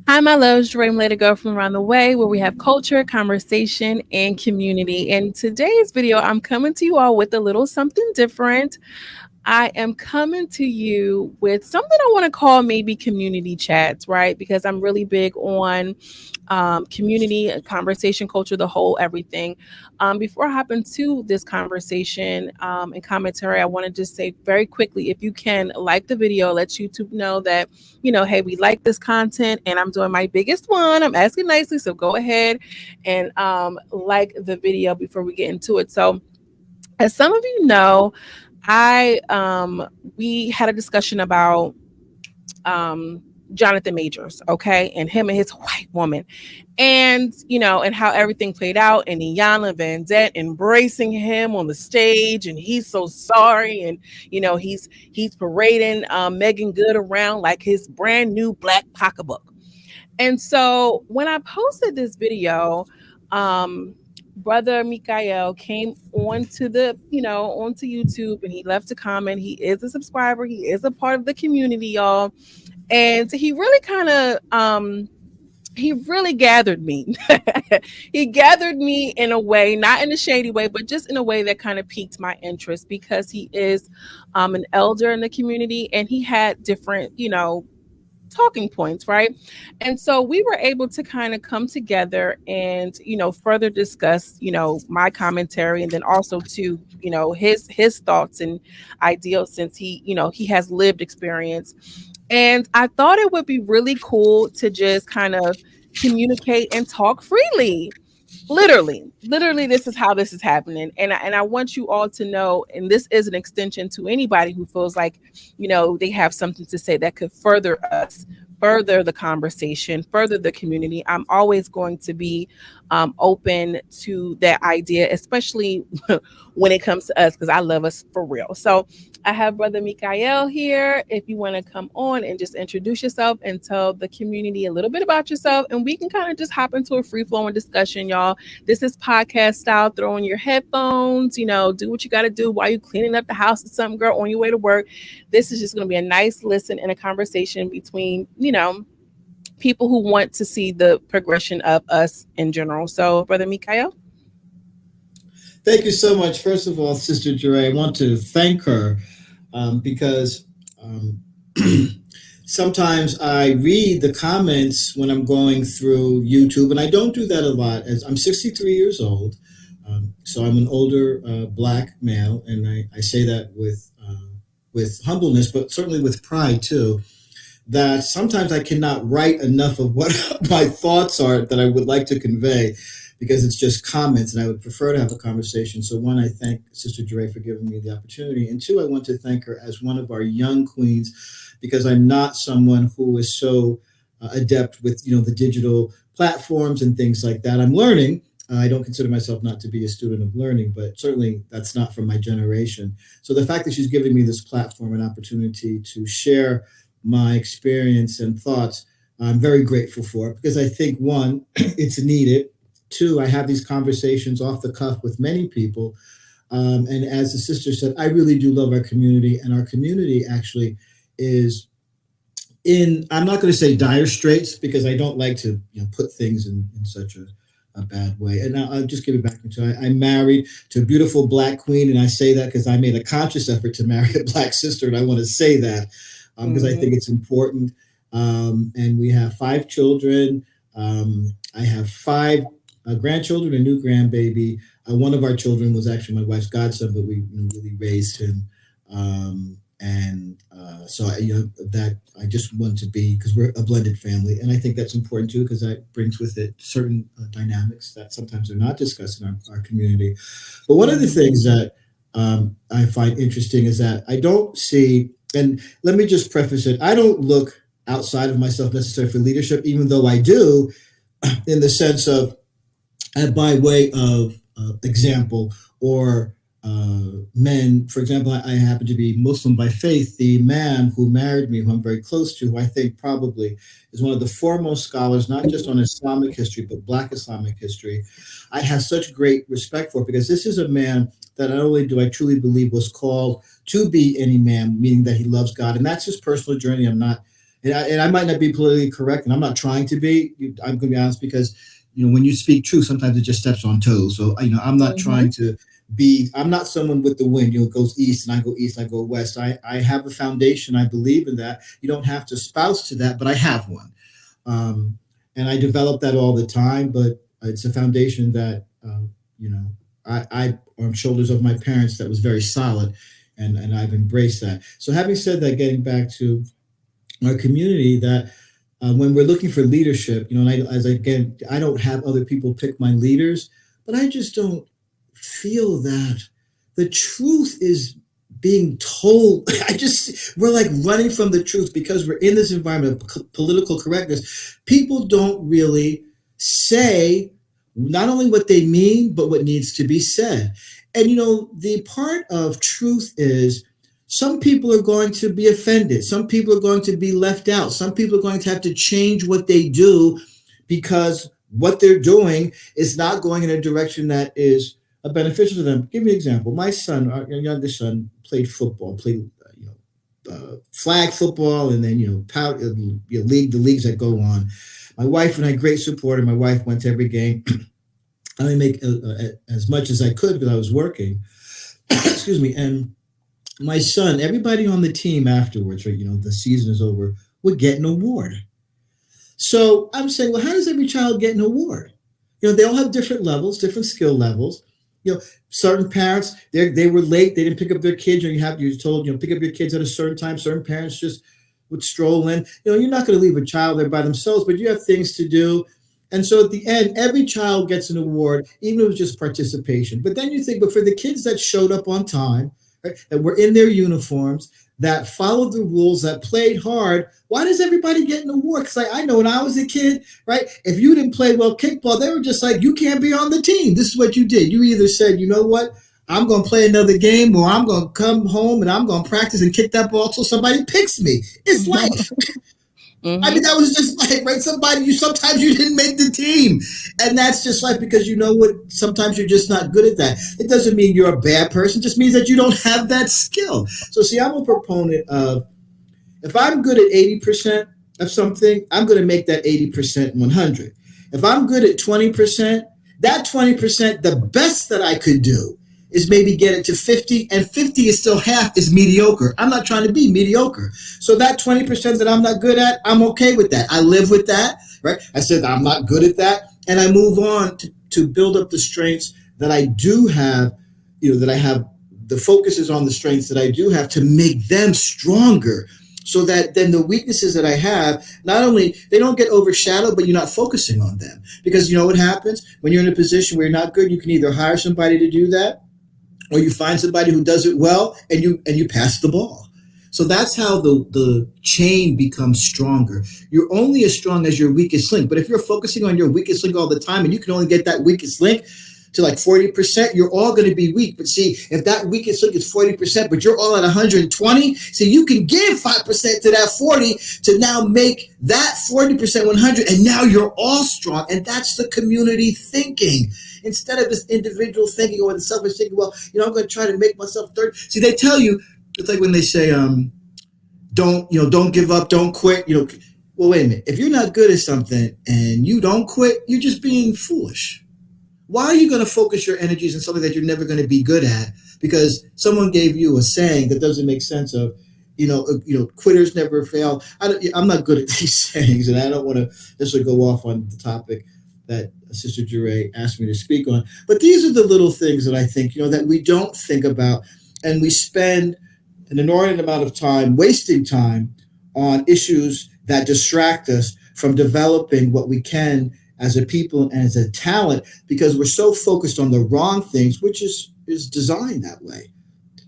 Hi, my loves. Dre, let it go from around the way, where we have culture, conversation, and community. In today's video, I'm coming to you all with a little something different. I am coming to you with something I want to call maybe community chats, right? Because I'm really big on community, conversation culture, the whole everything. Before I hop into this conversation and commentary, I want to just say very quickly, if you can like the video, let YouTube know that, hey, we like this content and I'm doing my biggest one. I'm asking nicely. So go ahead and like the video before we get into it. So, as some of you know, I we had a discussion about um Jonathan Majors, okay, and him and his white woman, and and how everything played out, and Iyanla Vanzant embracing him on the stage, and he's so sorry, and he's parading Megan Good around like his brand new black pocketbook. And so when I posted this video, um, brother Mikael came onto YouTube, and he left a comment. He is a subscriber. He is a part of the community, y'all. And he really gathered me. He gathered me in a way, not in a shady way, but just in a way that kind of piqued my interest, because he is an elder in the community, and he had different, talking points, right? And so we were able to kind of come together and further discuss my commentary, and then also to his thoughts and ideals, since he has lived experience. And I thought it would be really cool to just kind of communicate and talk freely. Literally, this is how this is happening. And I want you all to know, and this is an extension to anybody who feels like they have something to say that could further us, further the conversation, further the community. I'm always going to be open to that idea, especially when it comes to us, because I love us for real. So I have brother Mikael here. If you want to come on and just introduce yourself and tell the community a little bit about yourself, and we can kind of just hop into a free flowing discussion, y'all. This is podcast style. Throw in your headphones, do what you got to do while you're cleaning up the house or something, girl, on your way to work. This is just going to be a nice listen and a conversation between, people who want to see the progression of us in general. So, brother Mikael. Thank you so much. First of all, Sister Dre, I want to thank her because um, sometimes I read the comments when I'm going through YouTube, and I don't do that a lot. As I'm 63 years old, so I'm an older black male, and I say that with humbleness, but certainly with pride too. That sometimes I cannot write enough of what my thoughts are that I would like to convey, because it's just comments, and I would prefer to have a conversation. So one, I thank Sister Dre for giving me the opportunity, and two, I want to thank her as one of our young queens, because I'm not someone who is so adept with the digital platforms and things like that. I'm learning. I don't consider myself not to be a student of learning, but certainly that's not from my generation. So the fact that she's giving me this platform and opportunity to share my experience and thoughts, I'm very grateful for it, because I think, one, it's needed. Two, I have these conversations off the cuff with many people. And as the sister said, I really do love our community, and our community actually is I'm not going to say dire straits, because I don't like to put things in such a bad way. And I'll just give it back to I'm married to a beautiful black queen, and I say that because I made a conscious effort to marry a black sister, and I want to say that because I think it's important. And we have 5 children. I have 5 grandchildren, a new grandbaby. One of our children was actually my wife's godson, but we really raised him. So that I just want to be, because we're a blended family, and I think that's important too, because that brings with it certain dynamics that sometimes are not discussed in our community. But one of the things that I find interesting is that I don't see, and let me just preface it, I don't look outside of myself necessarily for leadership, even though I do, in the sense of, by way of example, or men. For example, I happen to be Muslim by faith. The man who married me, who I'm very close to, who I think probably is one of the foremost scholars, not just on Islamic history, but Black Islamic history, I have such great respect for, because this is a man that not only do I truly believe was called to be any man, meaning that he loves God, and that's his personal journey. I'm not and I might not be politically correct, and I'm not trying to be. I'm going to be honest because when you speak truth, sometimes it just steps on toes. So I'm not Hmm. trying to be. I'm not someone with the wind. It goes east, and I go east. I go west. I have a foundation. I believe in that. You don't have to spouse to that, but I have one, and I develop that all the time. But it's a foundation that you know I on shoulders of my parents that was very solid, and I've embraced that. So having said that, getting back to our community, that when we're looking for leadership, and again, I don't have other people pick my leaders, but I just don't feel that the truth is being told. We're like running from the truth because we're in this environment of political correctness. People don't really say not only what they mean, but what needs to be said. And the part of truth is some people are going to be offended. Some people are going to be left out. Some people are going to have to change what they do because what they're doing is not going in a direction that is beneficial to them. Give me an example. My son, our youngest son, played football, played flag football, and then the leagues that go on. My wife and I, great supporter. My wife went to every game. I didn't make as much as I could because I was working. Excuse me. And my son, everybody on the team afterwards, right? The season is over, would get an award. So I'm saying, well, how does every child get an award? They all have different levels, different skill levels. Certain parents, they were late, they didn't pick up their kids, or you're told, pick up your kids at a certain time. Certain parents just would stroll in. You're not going to leave a child there by themselves, but you have things to do. And so at the end, every child gets an award, even if it was just participation. But then you think, but for the kids that showed up on time, right, that were in their uniforms, that followed the rules, that played hard, why does everybody get an award? Because I know when I was a kid, right, if you didn't play well kickball, they were just like, you can't be on the team. This is what you did. You either said, you know what, I'm going to play another game, or I'm going to come home and I'm going to practice and kick that ball till somebody picks me. It's life. I mean, Hmm. that was just like, right? Sometimes you didn't make the team. And that's just like, because you know what? Sometimes you're just not good at that. It doesn't mean you're a bad person. It just means that you don't have that skill. So, see, I'm a proponent of if I'm good at 80% of something, I'm going to make that 80% 100. If I'm good at 20%, that 20%, the best that I could do is maybe get it to 50, and 50 is still half is mediocre. I'm not trying to be mediocre. So that 20% that I'm not good at, I'm okay with that. I live with that, right? I said I'm not good at that, and I move on to build up the strengths that I do have, that I have. The focus is on the strengths that I do have to make them stronger, so that then the weaknesses that I have, not only they don't get overshadowed, but you're not focusing on them. Because you know what happens when you're in a position where you're not good, you can either hire somebody to do that, or you find somebody who does it well, and you pass the ball. So that's how the chain becomes stronger. You're only as strong as your weakest link. But if you're focusing on your weakest link all the time, and you can only get that weakest link to like 40%, you're all going to be weak. But see, if that weakest link is 40%, but you're all at 120, see, you can give 5% to that 40 to now make that 40% 100, and now you're all strong. And that's the community thinking. Instead of this individual thinking or the selfish thinking, well, I'm going to try to make myself 30. See, they tell you, it's like when they say, don't give up, don't quit. Well, wait a minute. If you're not good at something and you don't quit, you're just being foolish. Why are you going to focus your energies on something that you're never going to be good at? Because someone gave you a saying that doesn't make sense of, quitters never fail. I'm not good at these sayings, and I don't want to necessarily go off on the topic that Sister Dre asked me to speak on. But these are the little things that I think, that we don't think about, and we spend an inordinate amount of time wasting time on issues that distract us from developing what we can as a people and as a talent, because we're so focused on the wrong things, which is designed that way,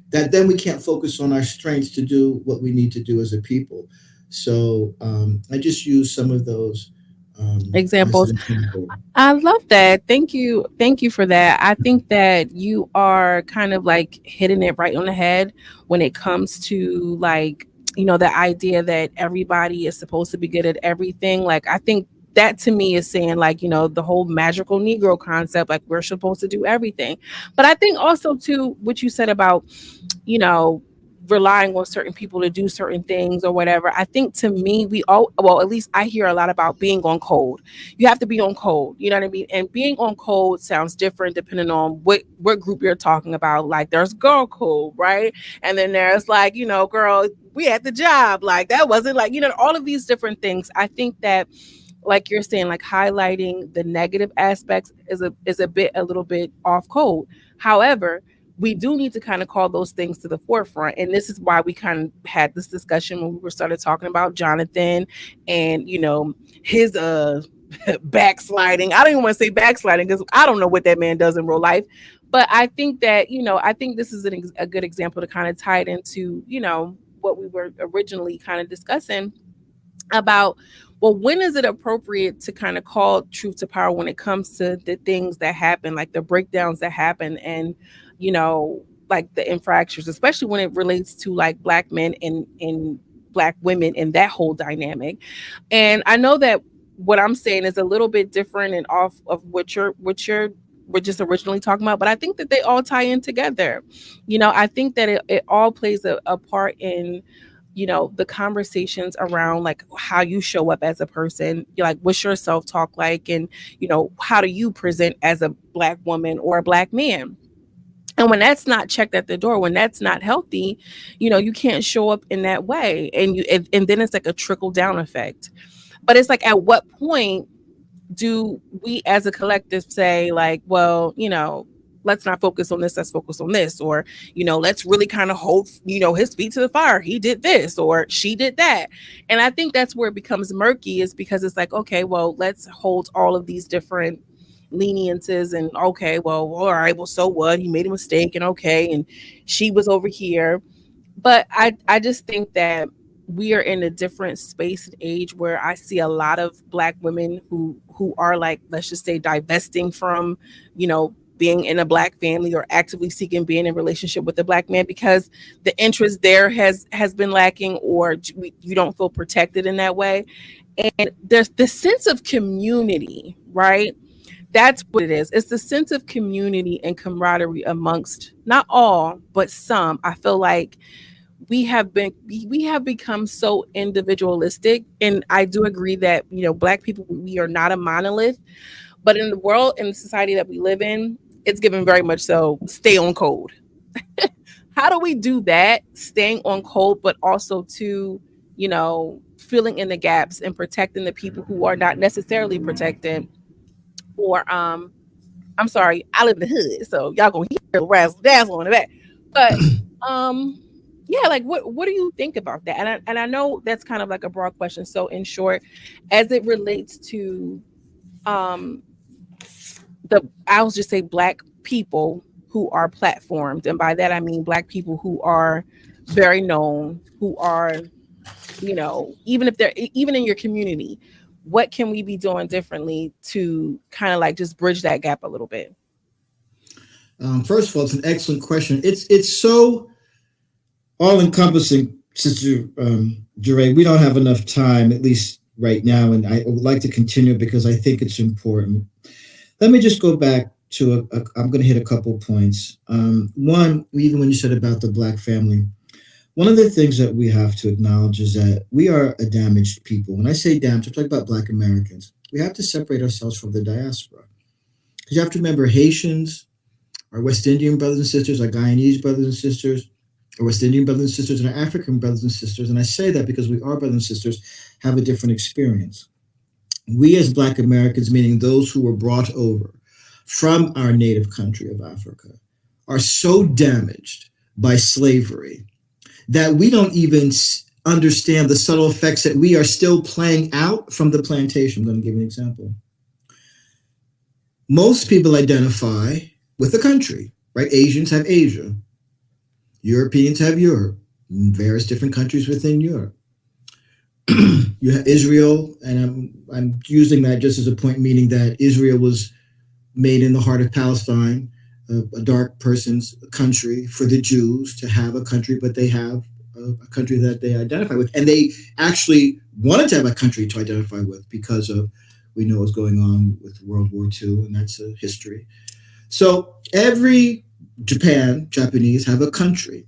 that then we can't focus on our strengths to do what we need to do as a people. So I just use some of those as Examples. an example. I love that. Thank you. Thank you for that. I think that you are kind of like hitting it right on the head when it comes to like, the idea that everybody is supposed to be good at everything. Like, I think that to me is saying like, the whole magical Negro concept, like we're supposed to do everything. But I think also too, what you said about, you know, relying on certain people to do certain things or whatever. I think to me, we all, well, at least I hear a lot about being on code. You have to be on code, you know what I mean? And being on code sounds different depending on what group you're talking about. Like there's girl code, right? And then there's like, girl, we at the job. Like that wasn't like, all of these different things. I think that, like you're saying, like highlighting the negative aspects is a little bit off code. However, we do need to kind of call those things to the forefront, and this is why we kind of had this discussion when we were started talking about Jonathan and his backsliding. I don't even want to say backsliding because I don't know what that man does in real life, but I think that I think this is a good example to kind of tie it into what we were originally kind of discussing about, well, when is it appropriate to kind of call truth to power when it comes to the things that happen, like the breakdowns that happen, and like the infractions, especially when it relates to like black men and black women and that whole dynamic. And I know that what I'm saying is a little bit different and off of what you're we're just originally talking about, but I think that they all tie in together. I think that it all plays a part in the conversations around like how you show up as a person. You're like, what's your self-talk like, and how do you present as a black woman or a black man. And when that's not checked at the door, when that's not healthy, you can't show up in that way, and then it's like a trickle down effect. But it's like, at what point do we as a collective say like, well, let's not focus on this, let's focus on this, or let's really kind of hold his feet to the fire, he did this or she did that. And I think that's where it becomes murky, is because it's like, okay, well, let's hold all of these different leniences, and okay, well, all right, well, so what, he made a mistake, and okay, and she was over here. But I just think that we are in a different space and age where I see a lot of black women who are like, let's just say, divesting from, being in a black family or actively seeking being in relationship with a black man because the interest there has been lacking, or you don't feel protected in that way. And there's the sense of community, right? That's what it is. It's the sense of community and camaraderie amongst not all, but some. I feel like we have become so individualistic, and I do agree that black people, we are not a monolith, but in the world, in the society that we live in, it's given very much so stay on code. How do we do that, staying on code, but also to filling in the gaps and protecting the people who are not necessarily protected, or I'm sorry, I live in the hood, so y'all gonna hear razzle dazzle in the back. But um, yeah, like what do you think about that? And I know that's kind of like a broad question. So in short, as it relates to um I'll just say black people who are platformed, and by that I mean black people who are very known, who are even if they're even in your community, what can we be doing differently to kind of like just bridge that gap a little bit? First of all, it's an excellent question. It's so all encompassing, Sister Dre. We don't have enough time, at least right now, and I would like to continue because I think it's important. Let me just go back to I'm going to hit a couple points. One, even when you said about the black family, one of the things that we have to acknowledge is that we are a damaged people. When I say damaged, I'm talking about black Americans. We have to separate ourselves from the diaspora. Because you have to remember Haitians, our West Indian brothers and sisters, our Guyanese brothers and sisters, our West Indian brothers and sisters, and our African brothers and sisters. And I say that because we are brothers and sisters, have a different experience. We as black Americans, meaning those who were brought over from our native country of Africa, are so damaged by slavery that we don't even understand the subtle effects that we are still playing out from the plantation. I'm going to give you an example. Most people identify with a country, right? Asians have Asia. Europeans have Europe, various different countries within Europe. You have Israel, and I'm using that just as a point, meaning that Israel was made in the heart of Palestine, a dark person's country for the Jews to have a country, but they have a country that they identify with. And they actually wanted to have a country to identify with because of, we know what's going on with World War II, and that's a history. So every Japanese have a country.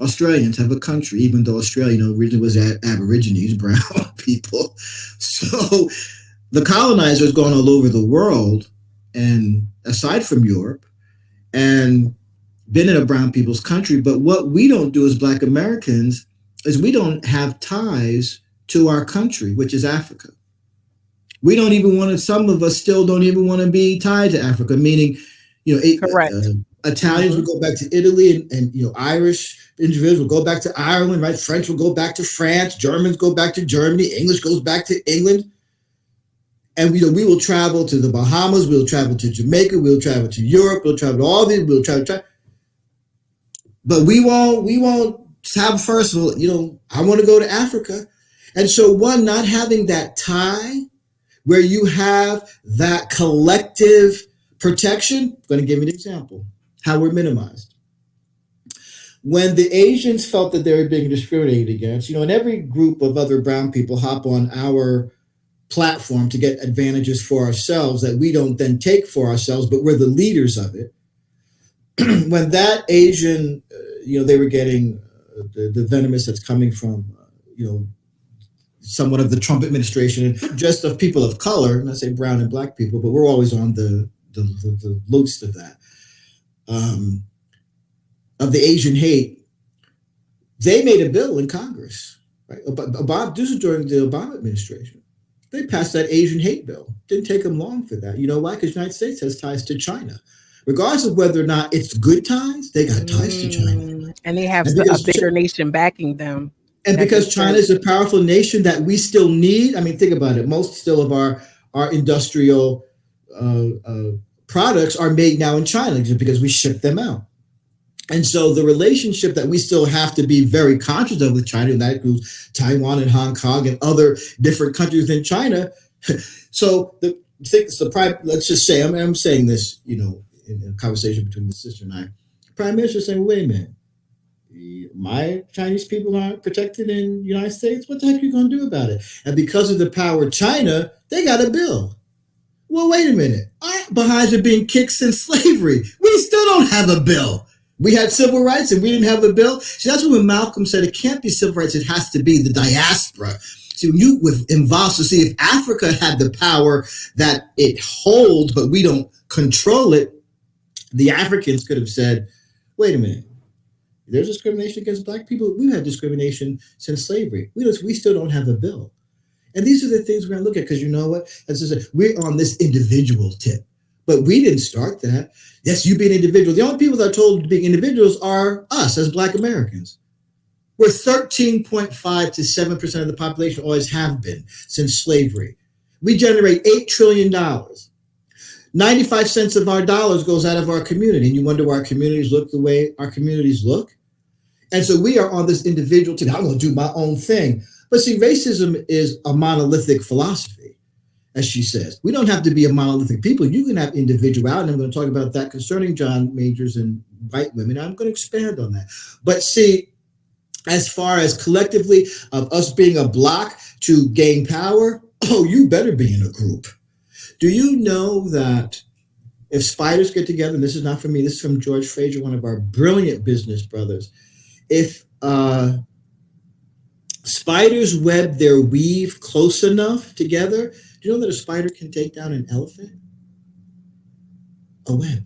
Australians have a country, even though Australia, originally was Aborigines, brown people. So the colonizers gone all over the world, and aside from Europe, and been in a brown people's country. But what we don't do as Black Americans is we don't have ties to our country, which is Africa. We don't even want to. Some of us still don't even want to be tied to Africa. Meaning, you know, Correct. Italians Hmm. will go back to Italy, and Irish individuals will go back to Ireland, right? French will go back to France. Germans go back to Germany. English goes back to England. And we will travel to the Bahamas. We'll travel to Jamaica. We'll travel to Europe. We'll travel to all these. We'll travel. But we won't have first of all, I want to go to Africa. And so one, not having that tie where you have that collective protection. I'm going to give you an example. How we're minimized. When the Asians felt that they were being discriminated against, and every group of other brown people hop on our platform to get advantages for ourselves that we don't then take for ourselves, but we're the leaders of it. When that Asian, they were getting the venomous that's coming from, somewhat of the Trump administration, just of people of color, and I say brown and Black people, but we're always on the lowest of that, um, of the Asian hate. They made a bill in Congress, right? Obama, this is during the Obama administration. They passed that Asian hate bill. Didn't take them long for that. You know why? Because the United States has ties to China. Regardless of whether or not it's good ties, they got ties to China. And they have And a because bigger nation backing them. and That because makes China sense. is a powerful nation that we still need. I mean, think about it. Most still of our industrial products are made now in China just because we ship them out. And so the relationship that we still have to be very conscious of with China, and that includes Taiwan and Hong Kong and other different countries in China. So let's just say, I'm saying this, in a conversation between the sister and I. The Prime Minister is saying, wait a minute, my Chinese people aren't protected in the United States. What the heck are you going to do about it? And because of the power of China, they got a bill. Well, wait a minute. Our behinds are being kicked since slavery. We still don't have a bill. We had civil rights and we didn't have a bill. So that's when Malcolm said it can't be civil rights, it has to be the diaspora. See, when you involve, so see, if Africa had the power that it holds, but we don't control it, the Africans could have said, wait a minute, there's discrimination against Black people. We've had discrimination since slavery. We still don't have a bill. And these are the things we're going to look at because you know what? As I said, we're on this individual tip, but we didn't start that. Yes, you be an individual. The only people that are told to be individuals are us as Black Americans. We're 13.5 to 7% of the population, always have been since slavery. We generate $8 trillion. 95 cents of our dollars goes out of our community. And you wonder why our communities look the way our communities look? And so we are on this individual tip. I'm going to do my own thing. But see, racism is a monolithic philosophy, as she says. We don't have to be a monolithic people. You can have individuality. I'm going to talk about that concerning John Majors and white women. I'm going to expand on that. But see, as far as collectively of us being a block to gain power, oh, you better be in a group. Do you know that if spiders get together, and this is not from me, this is from George Fraser, one of our brilliant business brothers, if spiders web their weave close enough together, do you know that a spider can take down an elephant? A web.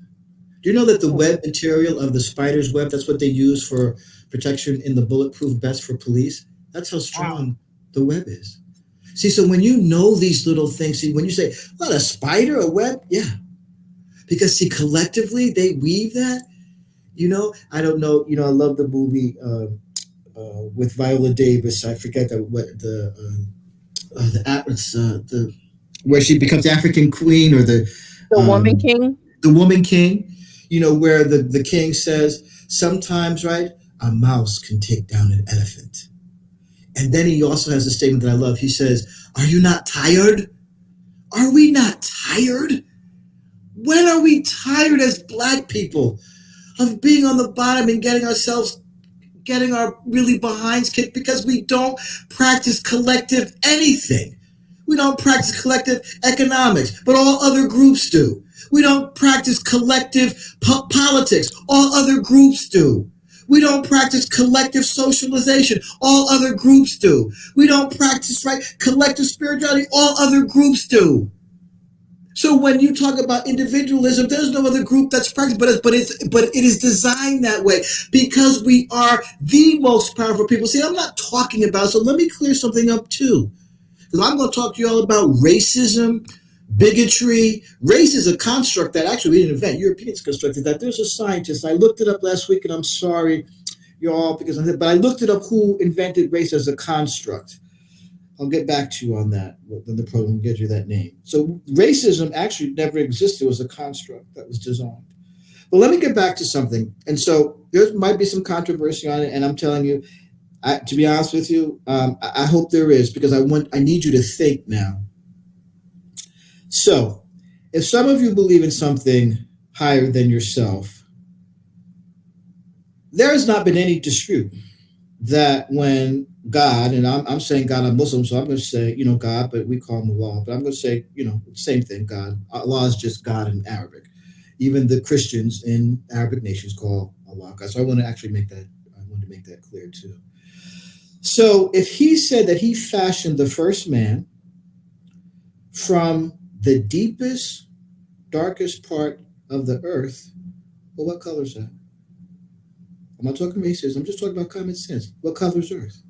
Do you know that the web material of the spider's web, that's what they use for protection in the bulletproof vest for police? That's how Wow. strong the web is. See, so when you know these little things, see, when you say, what, a spider, a web? Yeah. Because, see, collectively, they weave that. I don't know, I love the movie with Viola Davis. I forget the where she becomes African queen or The Woman um, King. the woman king, where the king says, sometimes, right, a mouse can take down an elephant. And then he also has a statement that I love. He says, are you not tired? Are we not tired? When are we tired as Black people of being on the bottom and getting our really behinds kicked because we don't practice collective anything? We don't practice collective economics, but all other groups do. We don't practice collective politics. All other groups do. We don't practice collective socialization. All other groups do. We don't practice right collective spirituality. All other groups do. So when you talk about individualism, there's no other group that's practiced, but it is designed that way because we are the most powerful people. See, I'm not talking about. So let me clear something up too, because I'm going to talk to you all about racism, bigotry. Race is a construct that actually we didn't invent. Europeans constructed that. There's a scientist. I looked it up last week, and I'm sorry, y'all, but I looked it up. Who invented race as a construct? I'll get back to you on that. Then the program will get you that name. So racism actually never existed. It was a construct that was designed. But let me get back to something. And so there might be some controversy on it. And I'm telling you, to be honest with you, I hope there is because I need you to think now. So if some of you believe in something higher than yourself, there has not been any dispute that when God, and I'm saying God, I'm Muslim, so I'm going to say, God, but we call him Allah. But I'm going to say, same thing, God. Allah is just God in Arabic. Even the Christians in Arabic nations call Allah God. So I want to actually make that clear too. So if he said that he fashioned the first man from the deepest, darkest part of the earth, well, what color is that? I'm not talking racism. I'm just talking about common sense. What color is Earth?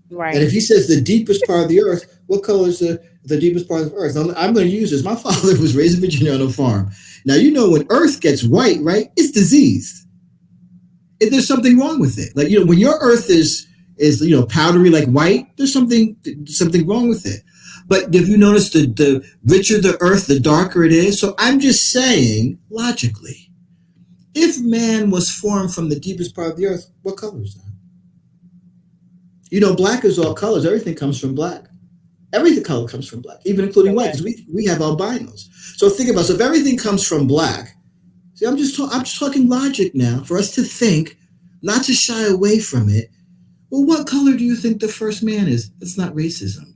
And Right. if he says the deepest part of the Earth, what color is the deepest part of Earth? I'm going to use this. My father was raised in Virginia on a farm. Now, when Earth gets white, right, it's diseased. There's something wrong with it. Like, when your Earth is powdery like white, there's something wrong with it. But if you notice, the richer the Earth, the darker it is. So I'm just saying, logically, if man was formed from the deepest part of the earth, what color is that? Black is all colors. Everything comes from black. Everything color comes from black, even including white, because Correct. we have albinos. So think about it. So if everything comes from black, see, I'm just talking logic now for us to think, not to shy away from it. Well, what color do you think the first man is? It's not racism.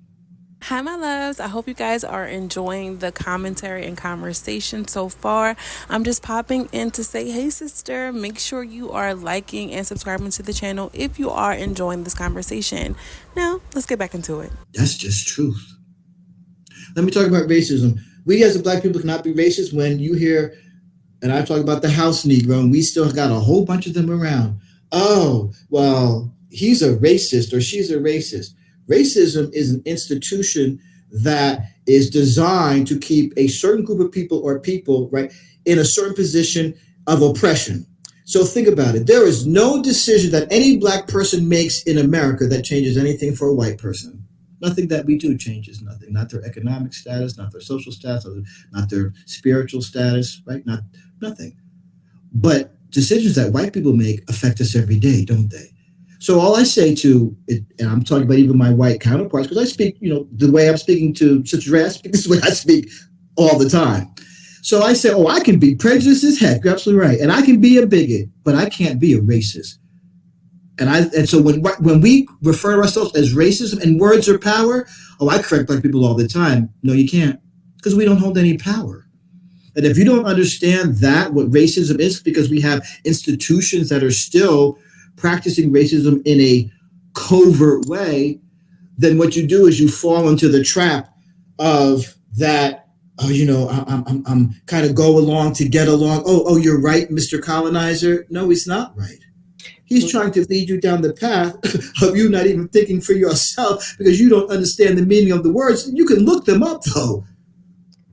Hi, my loves. I hope you guys are enjoying the commentary and conversation so far. I'm just popping in to say, hey, sister, make sure you are liking and subscribing to the channel if you are enjoying this conversation. Now, let's get back into it. That's just truth. Let me talk about racism. We as a black people cannot be racist when you hear, and I talk about the house Negro, and we still got a whole bunch of them around. Oh, well, he's a racist or she's a racist. Racism is an institution that is designed to keep a certain group of people or people, right, in a certain position of oppression. So think about it. There is no decision that any black person makes in America that changes anything for a white person. Nothing that we do changes nothing. Not their economic status, not their social status, not their spiritual status, right? Not nothing. But decisions that white people make affect us every day, don't they? So all I say to it, and I'm talking about even my white counterparts, because I speak, the way I'm speaking to Sister Dre, I speak this way I speak all the time. So I say, I can be prejudiced as heck. You're absolutely right, and I can be a bigot, but I can't be a racist. And so when we refer to ourselves as racism and words are power, I correct black people all the time. No, you can't, because we don't hold any power. And if you don't understand that, what racism is, because we have institutions that are still practicing racism in a covert way, then what you do is you fall into the trap of that. I'm kind of go along to get along. You're right, Mr. Colonizer. No, he's not right. He's trying to lead you down the path of you not even thinking for yourself because you don't understand the meaning of the words. You can look them up though.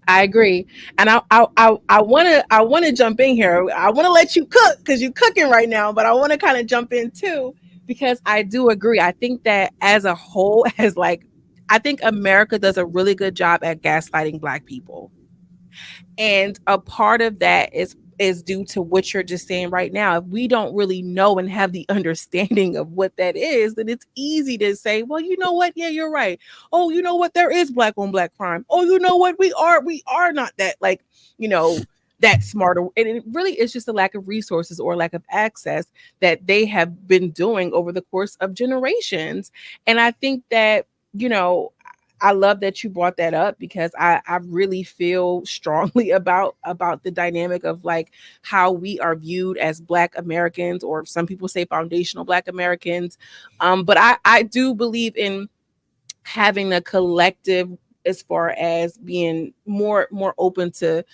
I agree, and I wanna jump in here. I want to let you cook because you're cooking right now, but I want to kind of jump in too because I do agree. I think that as a whole, as like, I think America does a really good job at gaslighting Black people. And a part of that is due to what you're just saying right now. If we don't really know and have the understanding of what that is, then it's easy to say, well, you know what? Yeah, you're right. Oh, you know what? There is black on black crime. Oh, you know what? We are not that like, you know, that smarter. And it really is just a lack of resources or lack of access that they have been doing over the course of generations. And I think that, you know, I love that you brought that up because I really feel strongly about the dynamic of like how we are viewed as Black Americans, or some people say foundational Black Americans. But I do believe in having a collective as far as being more open to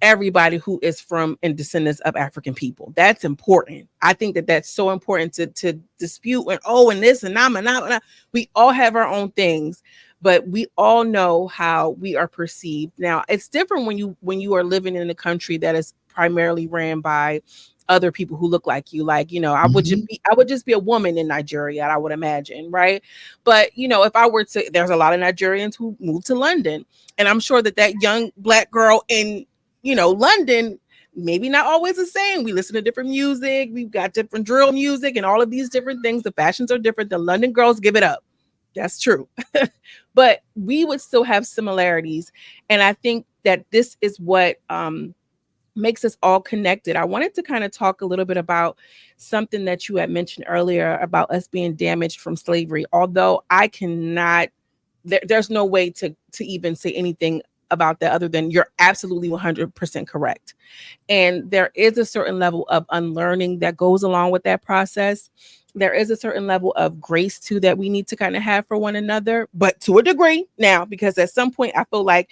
everybody who is from and descendants of African people. That's important. I think that that's so important to dispute and oh and this and I'm and I'm. We all have our own things, but we all know how we are perceived. Now, it's different when you are living in a country that is primarily ran by other people who look like you. Like, Hmm. I would just be a woman in Nigeria, I would imagine, right? But if I were to, there's a lot of Nigerians who moved to London, and I'm sure that that young Black girl in London, maybe not always the same. We listen to different music. We've got different drill music and all of these different things. The fashions are different. The London girls give it up. That's true. But we would still have similarities. And I think that this is what makes us all connected. I wanted to kind of talk a little bit about something that you had mentioned earlier about us being damaged from slavery. Although I cannot, there's no way to even say anything about that other than you're absolutely 100% correct. And there is a certain level of unlearning that goes along with that process. There is a certain level of grace too that we need to kind of have for one another, but to a degree now, because at some point I feel like,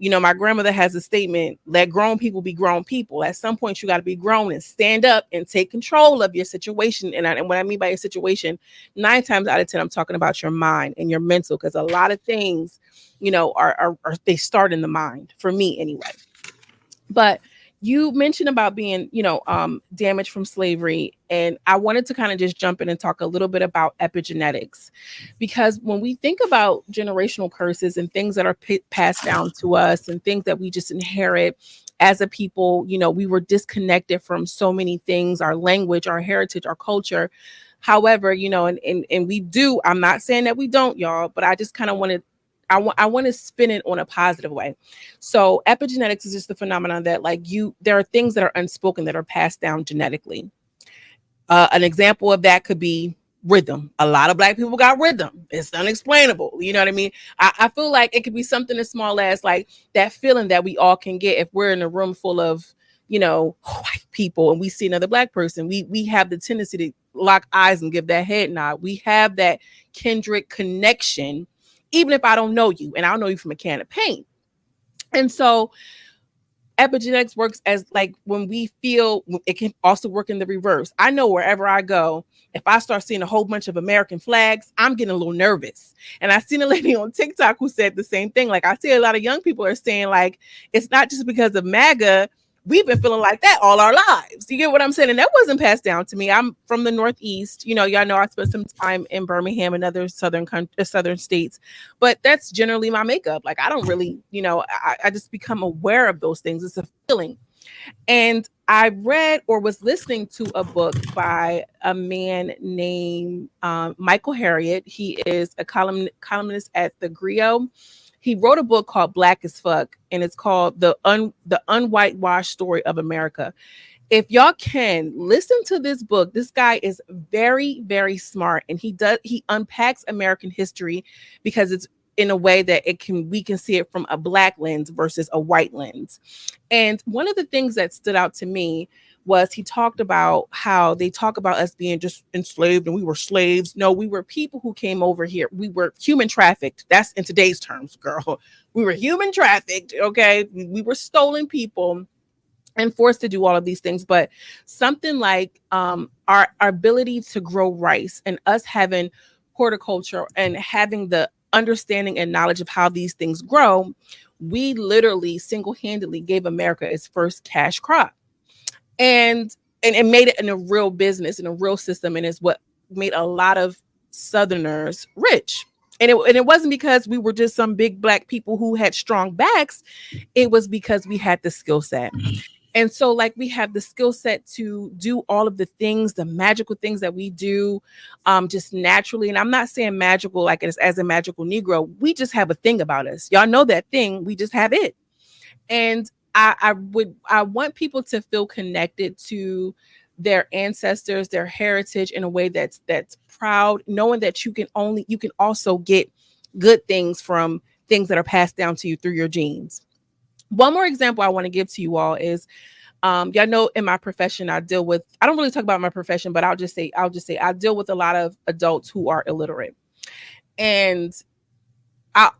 my grandmother has a statement, let grown people be grown people. At some point, you got to be grown and stand up and take control of your situation. And what I mean by your situation, 9 times out of 10, I'm talking about your mind and your mental, because a lot of things, are they start in the mind for me anyway. But you mentioned about being, damaged from slavery. And I wanted to kind of just jump in and talk a little bit about epigenetics. Because when we think about generational curses and things that are passed down to us and things that we just inherit as a people, we were disconnected from so many things, our language, our heritage, our culture. However, and we do, I'm not saying that we don't, y'all, but I just kind of wanted, I want to spin it on a positive way. So epigenetics is just the phenomenon that there are things that are unspoken that are passed down genetically. An example of that could be rhythm. A lot of Black people got rhythm. It's unexplainable. You know what I mean? I feel like it could be something as small as like that feeling that we all can get if we're in a room full of, white people and we see another Black person. We have the tendency to lock eyes and give that head nod. We have that kindred connection, even if I don't know you and I don't know you from a can of paint. And so epigenetics works as like when we feel, it can also work in the reverse. I know wherever I go, if I start seeing a whole bunch of American flags, I'm getting a little nervous. And I seen a lady on TikTok who said the same thing. Like I see a lot of young people are saying like, it's not just because of MAGA. We've been feeling like that all our lives. You get what I'm saying? And that wasn't passed down to me. I'm from the Northeast. Y'all know I spent some time in Birmingham and other southern states, but that's generally my makeup. Like I don't really, I just become aware of those things. It's a feeling. And I read or was listening to a book by a man named Michael Harriot. He is a columnist at the Griot. He wrote a book called Black as Fuck, and it's called the Unwhitewashed Story of America. If y'all can listen to this book, this guy is very, very smart, and he unpacks American history because it's in a way that we can see it from a Black lens versus a white lens. And one of the things that stood out to me was he talked about how they talk about us being just enslaved and we were slaves. No, we were people who came over here. We were human trafficked. That's in today's terms, girl. We were human trafficked. Okay. We were stolen people and forced to do all of these things. But something like our ability to grow rice and us having horticulture and having the understanding and knowledge of how these things grow, we literally single-handedly gave America its first cash crop. And it made it in a real business, in a real system, and is what made a lot of Southerners rich. And it wasn't because we were just some big Black people who had strong backs. It was because we had the skill set. And so, like, we have the skill set to do all of the things, the magical things that we do, just naturally. And I'm not saying magical like as a magical Negro. We just have a thing about us. Y'all know that thing. We just have it. And I want people to feel connected to their ancestors, their heritage in a way that's proud, knowing that you can also get good things from things that are passed down to you through your genes. One more example I want to give to you all is y'all know in my profession I don't really talk about my profession, but I'll just say I deal with a lot of adults who are illiterate. And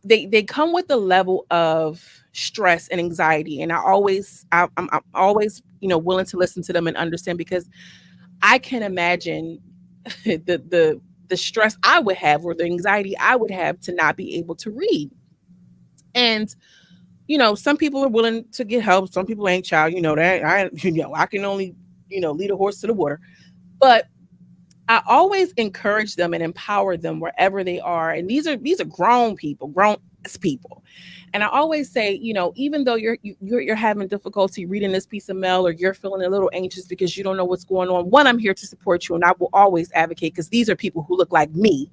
they come with a level of stress and anxiety, and I'm always willing to listen to them and understand, because I can imagine the stress I would have, or the anxiety I would have, to not be able to read. And some people are willing to get help, some people ain't, child. You know that. I can only lead a horse to the water. But I always encourage them and empower them wherever they are. And these are grown people, grown as people. And I always say, even though you're having difficulty reading this piece of mail, or you're feeling a little anxious because you don't know what's going on, one, I'm here to support you, and I will always advocate, because these are people who look like me.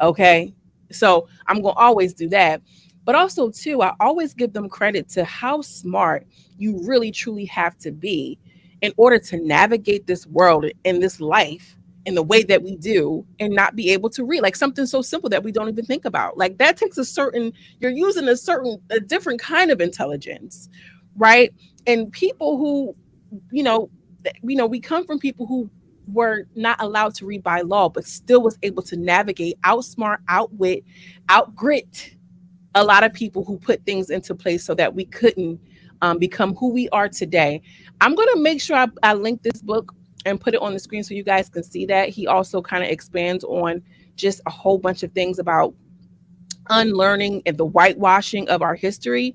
Okay. So I'm going to always do that. But also, too, I always give them credit to how smart you really truly have to be in order to navigate this world and this life in the way that we do, and not be able to read. Like something so simple that we don't even think about. Like that takes you're using a different kind of intelligence, right? And people who, you know, we come from people who were not allowed to read by law, but still was able to navigate, outsmart, outwit, outgrit a lot of people who put things into place so that we couldn't become who we are today. I'm going to make sure I link this book and put it on the screen so you guys can see that. He also kind of expands on just a whole bunch of things about unlearning and the whitewashing of our history.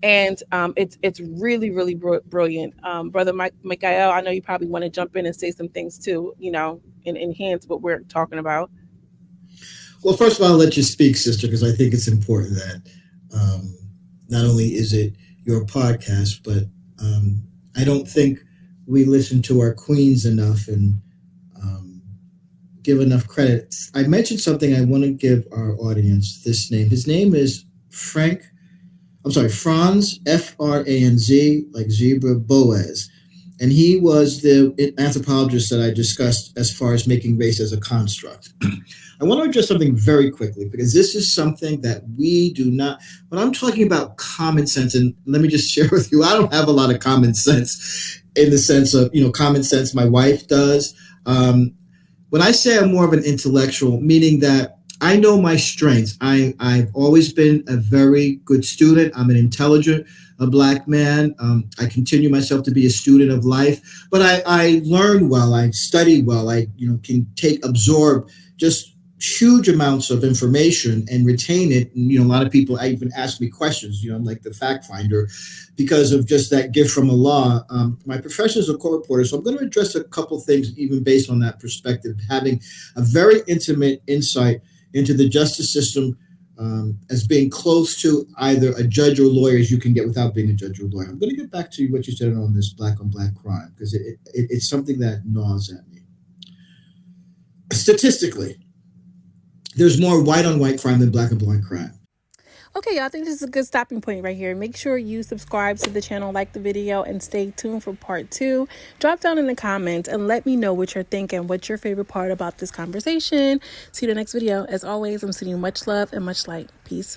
And it's really, really brilliant. Brother Michael, I know you probably want to jump in and say some things too, and enhance what we're talking about. Well, first of all, I'll let you speak, sister, because I think it's important that um, not only is it your podcast, but I don't think we listen to our queens enough and um, give enough credit. I mentioned something. I want to give our audience this name. His name is Franz, Franz, like zebra, Boas. And he was the anthropologist that I discussed as far as making race as a construct. I want to address something very quickly, because this is something that we do not, when I'm talking about common sense, and let me just share with you, I don't have a lot of common sense in the sense of, common sense my wife does. When I say I'm more of an intellectual, meaning that I know my strengths. I've always been a very good student. I'm an intelligent, a black man. I continue myself to be a student of life, but I learn well. I study well. I can absorb just huge amounts of information and retain it. And, a lot of people, I even ask me questions. I'm like the fact finder because of just that gift from Allah. My profession is a court reporter, so I'm going to address a couple things even based on that perspective, having a very intimate insight into the justice system as being close to either a judge or lawyer as you can get without being a judge or lawyer. I'm going to get back to what you said on this black on black crime, because it's something that gnaws at me. Statistically, there's more white on white crime than black on black crime. Okay, y'all, I think this is a good stopping point right here. Make sure you subscribe to the channel, like the video, and stay tuned for part 2. Drop down in the comments and let me know what you're thinking. What's your favorite part about this conversation? See you in the next video. As always, I'm sending you much love and much light. Peace.